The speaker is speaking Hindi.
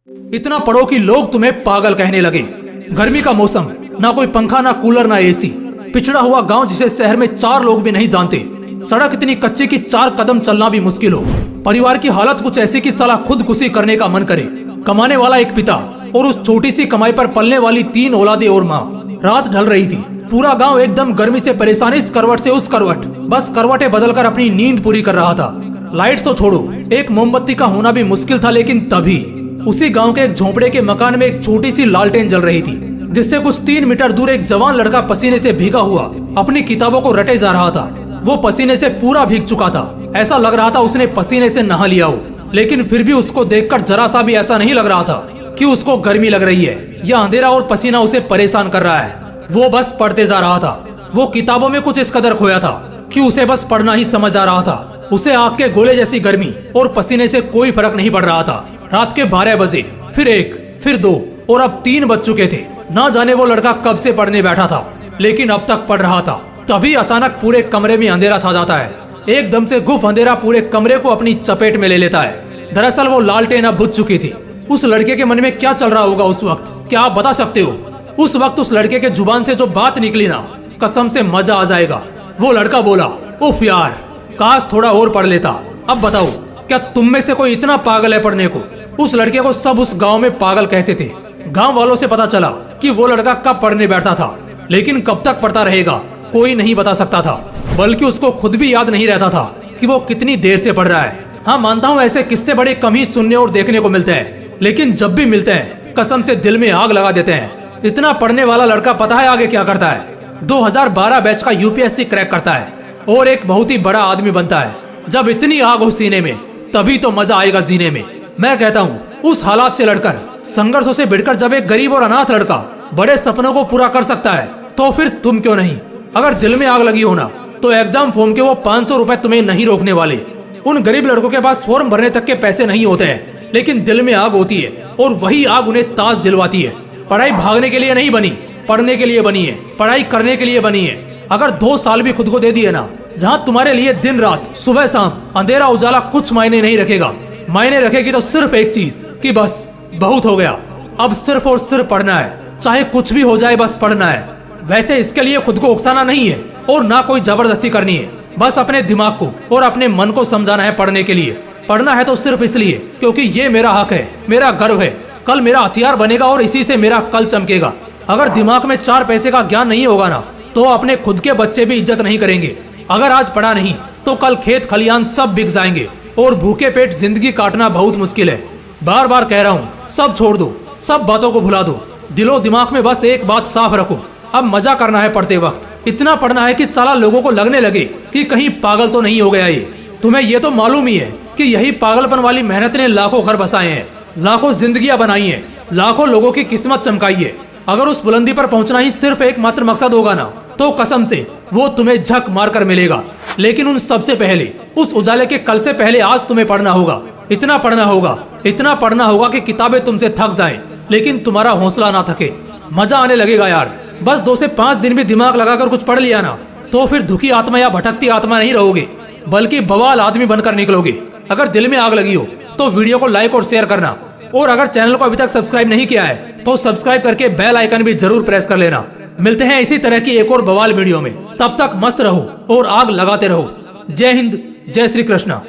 इतना पढ़ो कि लोग तुम्हें पागल कहने लगे। गर्मी का मौसम, ना कोई पंखा, ना कूलर, ना एसी। पिछड़ा हुआ गांव जिसे शहर में 4 लोग भी नहीं जानते। सड़क इतनी कच्ची कि 4 कदम चलना भी मुश्किल हो। परिवार की हालत कुछ ऐसी कि साला खुदकुशी करने का मन करे। कमाने वाला एक पिता और उस छोटी सी कमाई पर पलने वाली 3 औलादें और माँ। रात ढल रही थी। पूरा गांव एकदम गर्मी से परेशान, इस करवट से उस करवट, बस करवटें बदलकर अपनी नींद पूरी कर रहा था। लाइट्स तो छोड़ो, एक मोमबत्ती का होना भी मुश्किल था। लेकिन तभी उसी गांव के एक झोंपड़े के मकान में एक छोटी सी लालटेन जल रही थी, जिससे कुछ 3 मीटर दूर एक जवान लड़का पसीने से भीगा हुआ अपनी किताबों को रटे जा रहा था। वो पसीने से पूरा भीग चुका था। ऐसा लग रहा था उसने पसीने से नहा लिया हो। लेकिन फिर भी उसको देखकर जरा सा भी ऐसा नहीं लग रहा था कि उसको गर्मी लग रही है या अंधेरा और पसीना उसे परेशान कर रहा है। वो बस पढ़ते जा रहा था। वो किताबों में कुछ इस कदर खोया था कि उसे बस पढ़ना ही समझ आ रहा था। उसे आग के गोले जैसी गर्मी और पसीने से कोई फर्क नहीं पड़ रहा था। रात के 12 बजे, फिर 1, फिर 2 और अब 3 बज चुके थे। ना जाने वो लड़का कब से पढ़ने बैठा था, लेकिन अब तक पढ़ रहा था। तभी अचानक पूरे कमरे में अंधेरा छा जाता है। एकदम से गुफ अंधेरा पूरे कमरे को अपनी चपेट में ले लेता है। दरअसल वो लालटेन अब बुझ चुकी थी। उस लड़के के मन में क्या चल रहा होगा उस वक्त, क्या आप बता सकते हो? उस वक्त उस लड़के के जुबान से जो बात निकली ना, कसम से मजा आ जाएगा। वो लड़का बोला, उफ यार, काश थोड़ा और पढ़ लेता। अब बताओ, क्या तुम में से कोई इतना पागल है पढ़ने को? उस लड़के को सब उस गांव में पागल कहते थे। गांव वालों से पता चला कि वो लड़का कब पढ़ने बैठता था, लेकिन कब तक पढ़ता रहेगा कोई नहीं बता सकता था। बल्कि उसको खुद भी याद नहीं रहता था कि वो कितनी देर से पढ़ रहा है। हाँ, मानता हूँ ऐसे किस्से बड़े कम ही सुनने और देखने को मिलते हैं, लेकिन जब भी मिलते हैं कसम से दिल में आग लगा देते हैं। इतना पढ़ने वाला लड़का पता है आगे क्या करता है? 2012 बैच का यूपीएससी क्रैक करता है और एक बहुत ही बड़ा आदमी बनता है। जब इतनी आग हो सीने में, तभी तो मजा आएगा जीने में। मैं कहता हूँ उस हालात से लड़कर, संघर्षों से भिड़कर जब एक गरीब और अनाथ लड़का बड़े सपनों को पूरा कर सकता है, तो फिर तुम क्यों नहीं? अगर दिल में आग लगी हो ना, तो एग्जाम फॉर्म के वो 500 रुपए तुम्हें नहीं रोकने वाले। उन गरीब लड़कों के पास फॉर्म भरने तक के पैसे नहीं होते हैं, लेकिन दिल में आग होती है और वही आग उन्हें ताज दिलवाती है। पढ़ाई भागने के लिए नहीं बनी, पढ़ने के लिए बनी है। पढ़ाई करने के लिए बनी है। अगर 2 साल भी खुद को दे दिए ना, जहाँ तुम्हारे लिए दिन रात, सुबह शाम, अंधेरा उजाला कुछ मायने नहीं रखेगा। मायने रखेगी तो सिर्फ एक चीज कि बस बहुत हो गया, अब सिर्फ और सिर्फ पढ़ना है। चाहे कुछ भी हो जाए, बस पढ़ना है। वैसे इसके लिए खुद को उकसाना नहीं है और ना कोई जबरदस्ती करनी है। बस अपने दिमाग को और अपने मन को समझाना है पढ़ने के लिए। पढ़ना है तो सिर्फ इसलिए क्योंकि ये मेरा हक है, मेरा गर्व है। कल मेरा हथियार बनेगा और इसी से मेरा कल चमकेगा। अगर दिमाग में 4 पैसे का ज्ञान नहीं होगा ना, तो अपने खुद के बच्चे भी इज्जत नहीं करेंगे। अगर आज पढ़ा नहीं तो कल खेत खलियान सब बिक जाएंगे और भूखे पेट जिंदगी काटना बहुत मुश्किल है। बार बार कह रहा हूँ, सब छोड़ दो, सब बातों को भुला दो। दिलो दिमाग में बस एक बात साफ रखो, अब मजा करना है पढ़ते वक्त। इतना पढ़ना है कि साला लोगों को लगने लगे कि कहीं पागल तो नहीं हो गया ये। तुम्हें ये तो मालूम ही है कि यही पागलपन वाली मेहनत ने लाखों घर बसाए हैं, लाखों जिंदगियां बनाई हैं, लाखों लोगों की किस्मत चमकाई है। अगर उस बुलंदी पर पहुंचना ही सिर्फ एकमात्र मकसद होगा ना, तो कसम से वो तुम्हें झक मार कर मिलेगा। लेकिन उन सबसे पहले, उस उजाले के कल से पहले आज तुम्हें पढ़ना होगा। इतना पढ़ना होगा, इतना पढ़ना होगा कि किताबें तुमसे थक जाएं, लेकिन तुम्हारा हौसला ना थके। मजा आने लगेगा यार। बस 2 से 5 दिन भी दिमाग लगाकर कुछ पढ़ लिया ना, तो फिर दुखी आत्मा या भटकती आत्मा नहीं रहोगे, बल्कि बवाल आदमी बनकर निकलोगे। अगर दिल में आग लगी हो तो वीडियो को लाइक और शेयर करना, और अगर चैनल को अभी तक सब्सक्राइब नहीं किया है तो सब्सक्राइब करके बेल आइकन भी जरूर प्रेस कर लेना। मिलते हैं इसी तरह की एक और बवाल वीडियो में। तब तक मस्त रहो और आग लगाते रहो। जय हिंद, जय श्री कृष्णा।